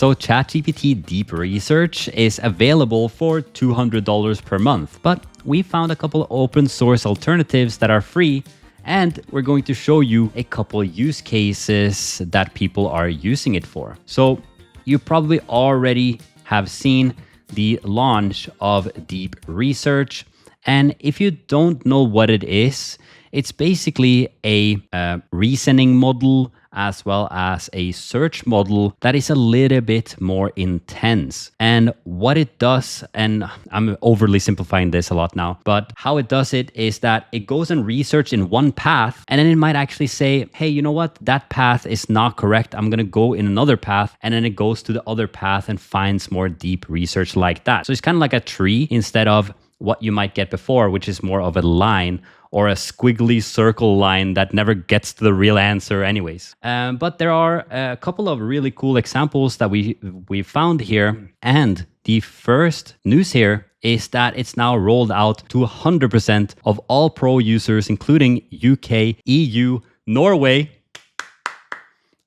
So ChatGPT Deep Research is available for $200 per month, but we found a couple open source alternatives that are free, and we're going to show you a couple use cases that people are using it for. So you probably already have seen the launch of Deep Research, and if you don't know what it is, it's basically a reasoning model as well as a search model that is a little bit more intense. And what it does, and I'm overly simplifying this a lot now, but how it does it is that it goes and research in one path, and then it might actually say, hey, you know what? That path is not correct. I'm gonna go in another path. And then it goes to the other path and finds more deep research like that. So it's kind of like a tree instead of what you might get before, which is more of a line or a squiggly circle line that never gets to the real answer anyways. But there are a couple of really cool examples that we found here. And the first news here is that it's now rolled out to 100% of all pro users, including UK, EU, Norway,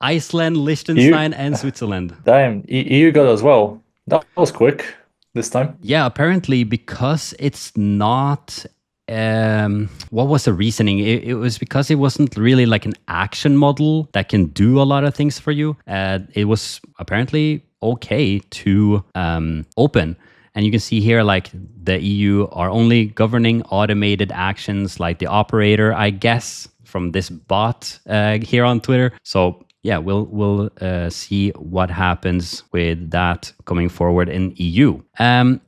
Iceland, Liechtenstein, and Switzerland. Damn, EU got as well. That was quick this time. Yeah, apparently because it's not... what was the reasoning? It was because it wasn't really like an action model that can do a lot of things for you. It was apparently okay to open. And you can see here, like the EU are only governing automated actions like the operator, I guess, from this bot here on Twitter. So yeah, we'll see what happens with that coming forward in EU.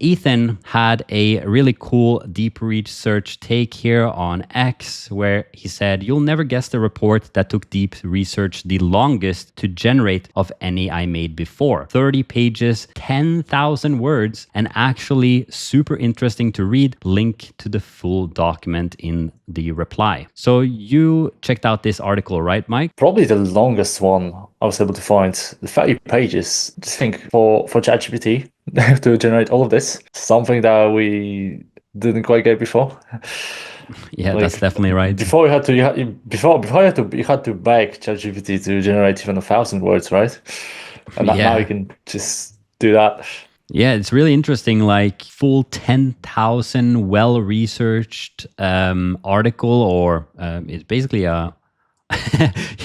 Ethan had a really cool deep research take here on X, where he said, you'll never guess the report that took deep research the longest to generate of any I made before. 30 pages, 10,000 words, and actually super interesting to read. Link to the full document in the reply. So you checked out this article, right, Mike? Probably the longest one I was able to find. The 30 pages. Just think for ChatGPT to generate all of this, something that we didn't quite get before. Yeah, that's definitely right. Before you had to beg ChatGPT to generate even 1,000 words, right? And now you can just do that. Yeah, it's really interesting, like full 10,000 well-researched article, or it's basically a,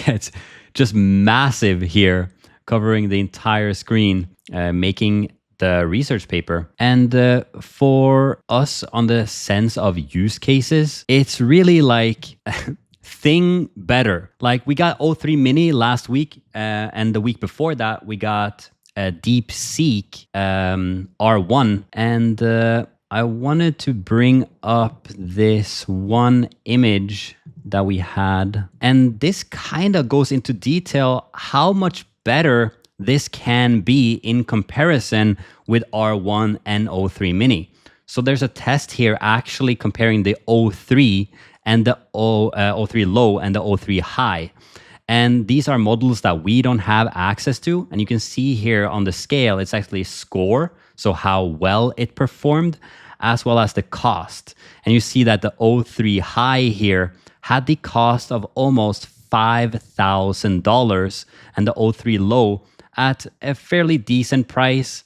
it's just massive here, covering the entire screen, making the research paper. And for us on the sense of use cases, it's really like thing better. Like we got O3 Mini last week, and the week before that, we got DeepSeek R1, and I wanted to bring up this one image that we had, and this kind of goes into detail how much better this can be in comparison with R1 and O3 Mini. So there's a test here actually comparing the O3 and the O3 low and the O3 high. And these are models that we don't have access to. And you can see here on the scale, it's actually score, so how well it performed, as well as the cost. And you see that the O3 high here had the cost of almost $5,000, and the O3 low at a fairly decent price.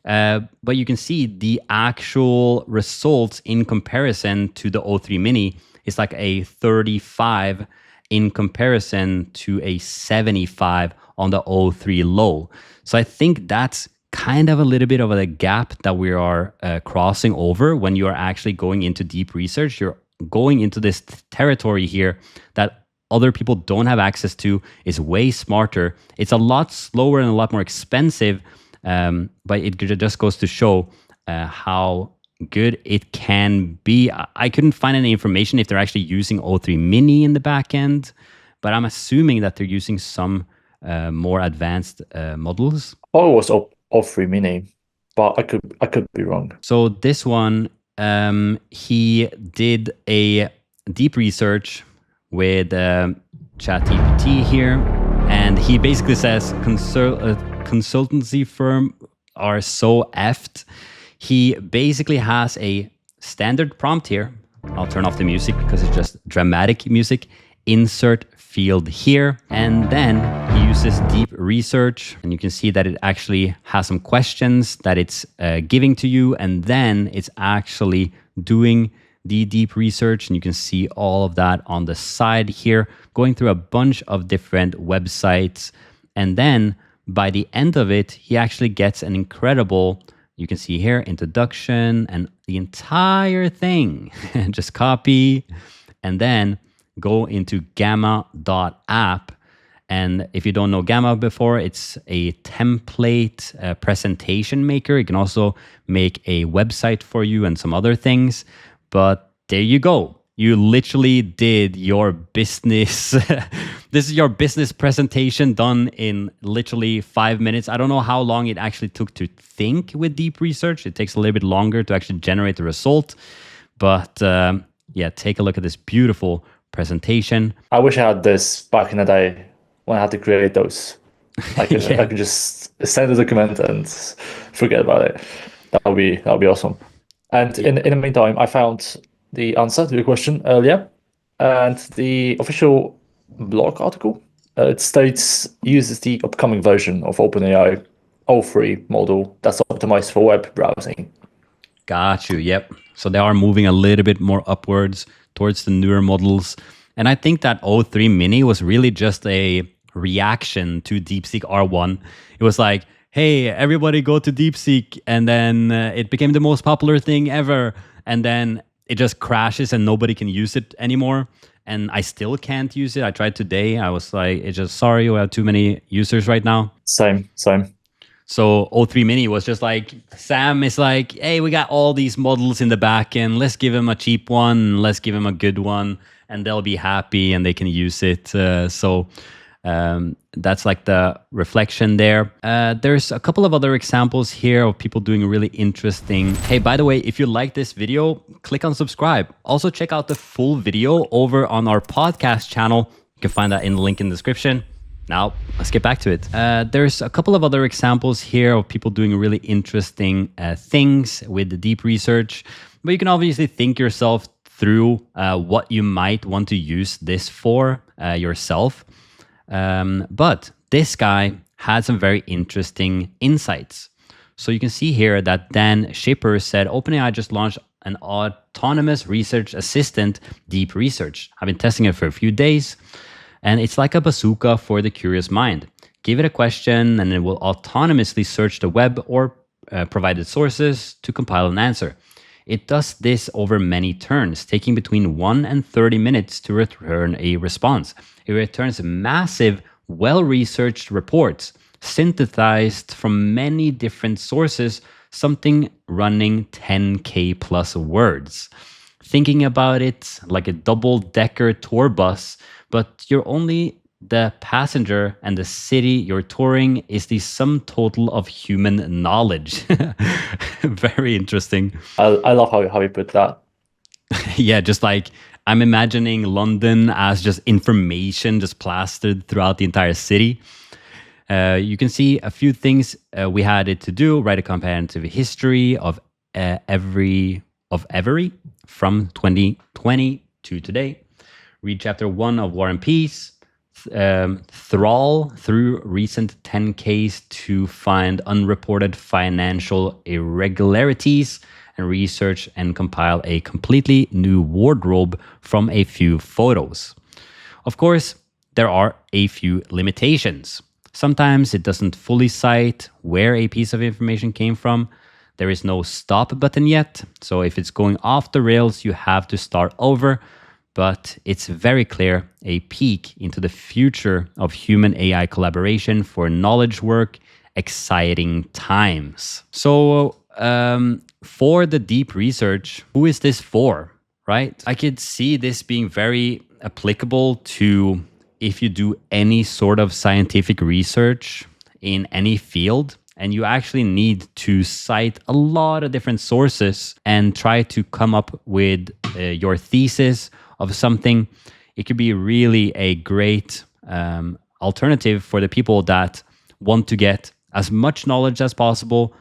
But you can see the actual results in comparison to the O3 Mini is like a 35 in comparison to a 75 on the O3 low. So I think that's kind of a little bit of a gap that we are crossing over when you are actually going into deep research. You're going into this territory here that other people don't have access to. Is way smarter. It's a lot slower and a lot more expensive, but it just goes to show how good it can be. I couldn't find any information if they're actually using O3 Mini in the back end, but I'm assuming that they're using some more advanced models. Oh, it was O3 Mini, but I could be wrong. So this one, he did a deep research with ChatGPT here, and he basically says consultancy firm are so effed. He basically has a standard prompt here. I'll turn off the music because it's just dramatic music. insert field here. And then he uses deep research, and you can see that it actually has some questions that it's giving to you, and then it's actually doing the deep research. And you can see all of that on the side here, going through a bunch of different websites. And then by the end of it, he actually gets an incredible, you can see here, introduction and the entire thing. Just copy and then go into gamma.app. And if you don't know Gamma before, it's a template presentation maker. It can also make a website for you and some other things. But there you go. You literally did your business. This is your business presentation done in literally 5 minutes. I don't know how long it actually took to think with deep research. It takes a little bit longer to actually generate the result. But yeah, take a look at this beautiful presentation. I wish I had this back in the day when I had to create those. I could just send a document and forget about it. That would be awesome. And in the meantime, I found the answer to the question earlier, and the official blog article. It states uses the upcoming version of OpenAI O3 model that's optimized for web browsing. Got you. Yep. So they are moving a little bit more upwards towards the newer models. And I think that O3 Mini was really just a reaction to DeepSeek R1. It was like, hey, everybody go to DeepSeek. And then it became the most popular thing ever. And then it just crashes and nobody can use it anymore. And I still can't use it. I tried today. I was like, it's just, sorry, we have too many users right now. Same. So O3 Mini was just like, Sam is like, hey, we got all these models in the back end. Let's give them a cheap one. Let's give them a good one. And they'll be happy and they can use it. That's like the reflection there. There's a couple of other examples here of people doing really interesting. Hey, by the way, if you like this video, click on subscribe. Also check out the full video over on our podcast channel. You can find that in the link in the description. Now, let's get back to it. There's a couple of other examples here of people doing really interesting things with the deep research. But you can obviously think yourself through what you might want to use this for yourself. But this guy had some very interesting insights. So you can see here that Dan Shipper said, OpenAI just launched an autonomous research assistant, Deep Research. I've been testing it for a few days, and it's like a bazooka for the curious mind. Give it a question, and it will autonomously search the web or provided sources to compile an answer. It does this over many turns, taking between 1 and 30 minutes to return a response. It returns massive, well-researched reports, synthesized from many different sources, something running 10K plus words. Thinking about it like a double-decker tour bus, but you're only the passenger and the city you're touring is the sum total of human knowledge. Very interesting. I love how you put that. Yeah, just like I'm imagining London as just information just plastered throughout the entire city. You can see a few things we had it to do. Write a comparative history of every from 2020 to today. Read chapter 1 of War and Peace. Trawl through recent 10Ks to find unreported financial irregularities and research and compile a completely new wardrobe from a few photos. Of course, there are a few limitations. Sometimes it doesn't fully cite where a piece of information came from. There is no stop button yet, so if it's going off the rails, you have to start over. But it's very clear a peek into the future of human AI collaboration for knowledge work, exciting times. So for the deep research, who is this for, right? I could see this being very applicable to if you do any sort of scientific research in any field, and you actually need to cite a lot of different sources and try to come up with your thesis of something. It could be really a great alternative for the people that want to get as much knowledge as possible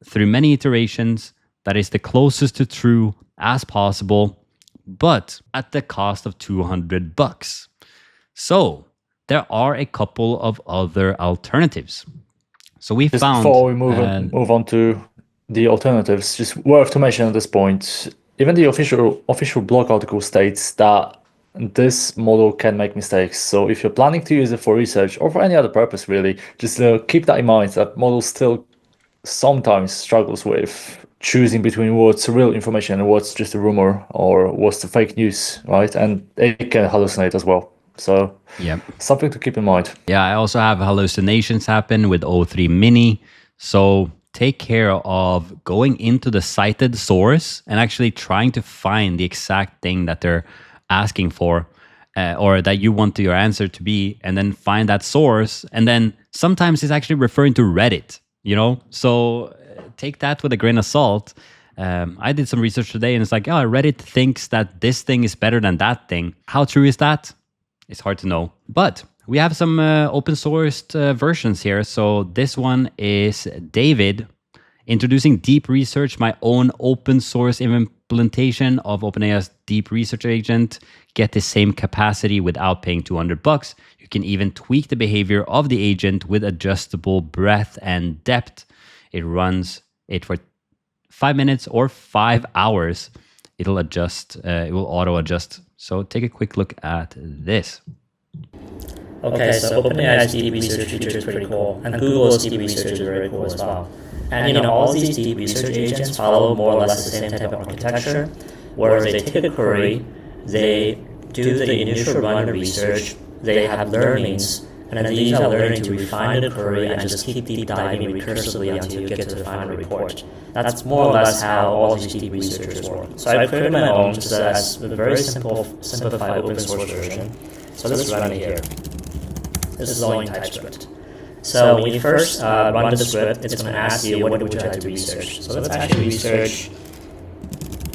through many iterations that is the closest to true as possible, but at the cost of $200. So there are a couple of other alternatives. So we Just found... before we move on to the alternatives, just worth to mention at this point, even the official blog article states that this model can make mistakes. So if you're planning to use it for research or for any other purpose, really, just keep that in mind, that model still sometimes struggles with choosing between what's real information and what's just a rumor or what's the fake news, right? And it can hallucinate as well. So yeah, something to keep in mind. Yeah, I also have hallucinations happen with O3 Mini. So take care of going into the cited source and actually trying to find the exact thing that they're asking for, or that you want your answer to be, and then find that source. And then sometimes it's actually referring to Reddit, So take that with a grain of salt. I did some research today and it's like, oh, Reddit thinks that this thing is better than that thing. How true is that? It's hard to know. But we have some open sourced versions here. So this one is David introducing Deep Research, my own open source implementation of OpenAI's Deep Research Agent. Get the same capacity without paying $200. You can even tweak the behavior of the agent with adjustable breadth and depth. It runs it for 5 minutes or 5 hours. It'll adjust, it will auto adjust. So take a quick look at this. Okay, so OpenAI's deep research feature is pretty cool, and Google's deep research is very cool as well. And all these deep research agents follow more or less the same type of architecture, where they take a query, they do the initial run of research, they have learnings, and then they use that learning to refine the query and just keep deep diving recursively until you get to the final report. That's more or less how all these deep researchers work. So I created my own just as a very simplified open source version. So let's run it here. This is all in TypeScript. So when you first run the script, it's going to ask you what would you like to research. So let's actually research.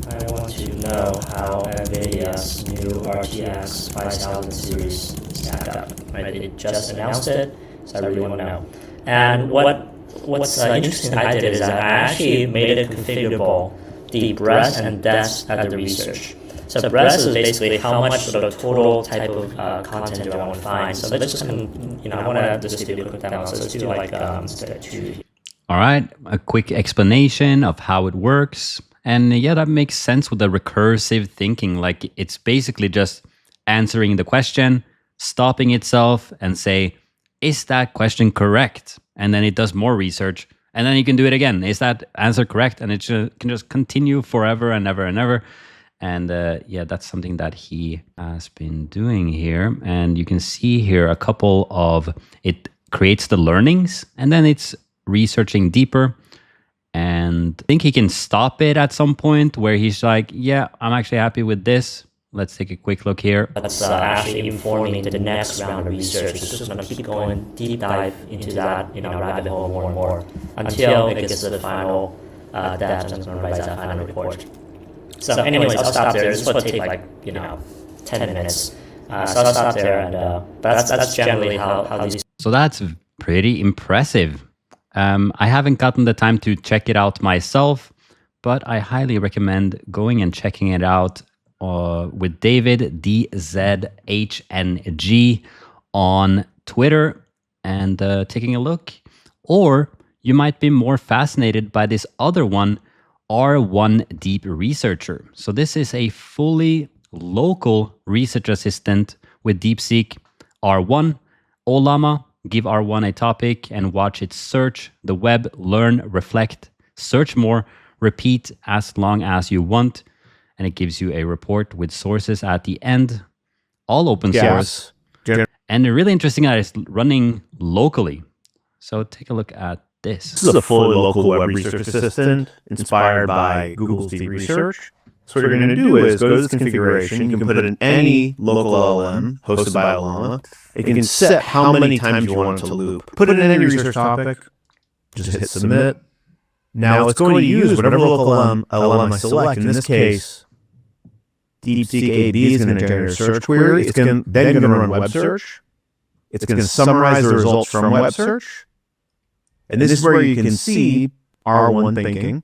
I want to know how NVIDIA's new RTX 5000 series stack up. Right? It just announced it, so I really want to know. And what's interesting I did is that I actually made it configurable, the breadth and depth of the research. So the breadth is basically how much sort of total type of content do I want to find. So let's just, I want to just do a quick demo. So let's do like two. All right, a quick explanation of how it works. And yeah, that makes sense with the recursive thinking. Like it's basically just answering the question, stopping itself and say, is that question correct? And then it does more research. And then you can do it again. Is that answer correct? And it can just continue forever and ever and ever. And yeah, that's something that he has been doing here. And you can see here a couple of, it creates the learnings and then it's researching deeper. And I think he can stop it at some point where he's like, yeah, I'm actually happy with this. Let's take a quick look here. That's actually informing the next round of research. It's just going to keep going deep dive into that rabbit hole more and more until it gets to the final depth and it's going to write that final report. So anyways, I'll stop there. This will take 10 minutes. So I'll stop there. And but that's generally how these... So that's pretty impressive. I haven't gotten the time to check it out myself, but I highly recommend going and checking it out with David DZHNG on Twitter and taking a look. Or you might be more fascinated by this other one, R1 Deep Researcher. So this is a fully local research assistant with DeepSeek R1. Olama, give R1 a topic and watch it search the web, learn, reflect, search more, repeat as long as you want. And it gives you a report with sources at the end, all open source. And really interesting that it's running locally. So take a look at this. This is a fully local web research assistant inspired by Google's Deep Research. So what you're going to do is go to this configuration. You can put it in any local LLM hosted by Olama. You can set how many times you want it to loop. Put it in any research topic. Just hit submit. Now it's going to use whatever local LLM I select. In this case, DeepSeek AB is going to generate a search query. It's then going to run web search. It's going to summarize the results from web search. And this is where you can see R1 thinking.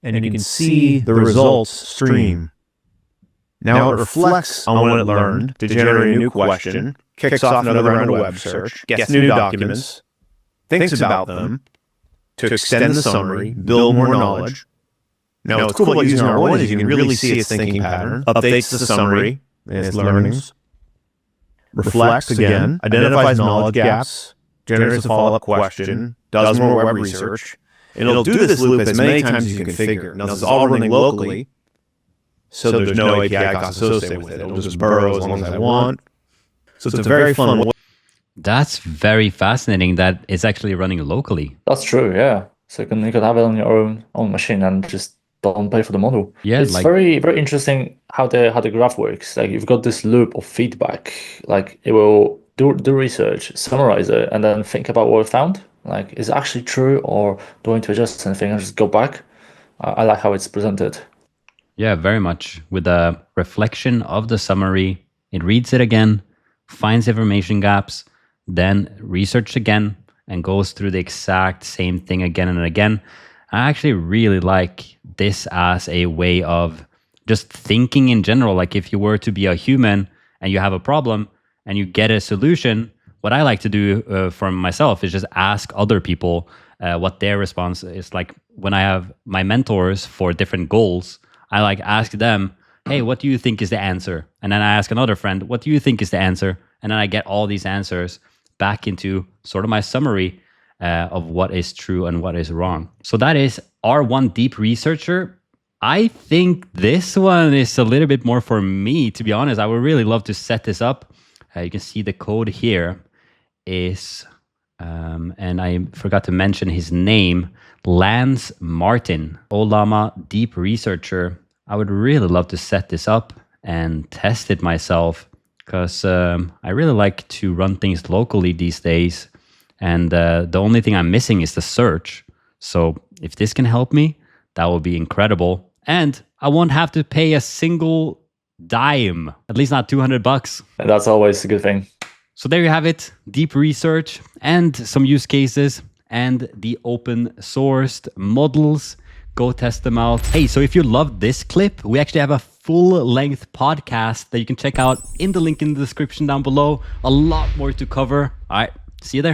And you can see the results stream. Now it reflects on what it learned to generate a new question, kicks off another round of web search, gets new documents, thinks about them to extend the summary, build more knowledge. Now, what's cool about using R1 is you can really see its thinking pattern, updates the summary and its learnings, reflects again, identifies knowledge gaps, generates a follow-up question, does more web research, and it'll do this loop as many times as you configure. Now, this is all running locally, so there's no API cost associated with it. It'll just burrow as long as I want. So it's a very fun way. That's very fascinating that it's actually running locally. That's true, yeah. So you can have it on your own machine and just don't pay for the model. Yeah, it's like, very, very interesting how the graph works. Like you've got this loop of feedback. Like it will do research, summarize it, and then think about what it found. Like, is it actually true, or do I need to adjust anything and just go back? I like how it's presented. Yeah, very much. With a reflection of the summary, it reads it again, finds information gaps, then researches again, and goes through the exact same thing again and again. I actually really like this as a way of just thinking in general. Like if you were to be a human and you have a problem and you get a solution, what I like to do for myself is just ask other people what their response is. Like when I have my mentors for different goals, I like ask them, hey, what do you think is the answer? And then I ask another friend, what do you think is the answer? And then I get all these answers back into sort of my summary of what is true and what is wrong. So that is R1 Deep Researcher. I think this one is a little bit more for me, to be honest. I would really love to set this up. You can see the code here is, and I forgot to mention his name, Lance Martin, Olama Deep Researcher. I would really love to set this up and test it myself because I really like to run things locally these days. And the only thing I'm missing is the search. So if this can help me, that would be incredible. And I won't have to pay a single dime, at least not $200. And that's always a good thing. So there you have it, deep research and some use cases and the open sourced models. Go test them out. Hey, so if you loved this clip, we actually have a full-length podcast that you can check out in the link in the description down below. A lot more to cover. All right, see you there.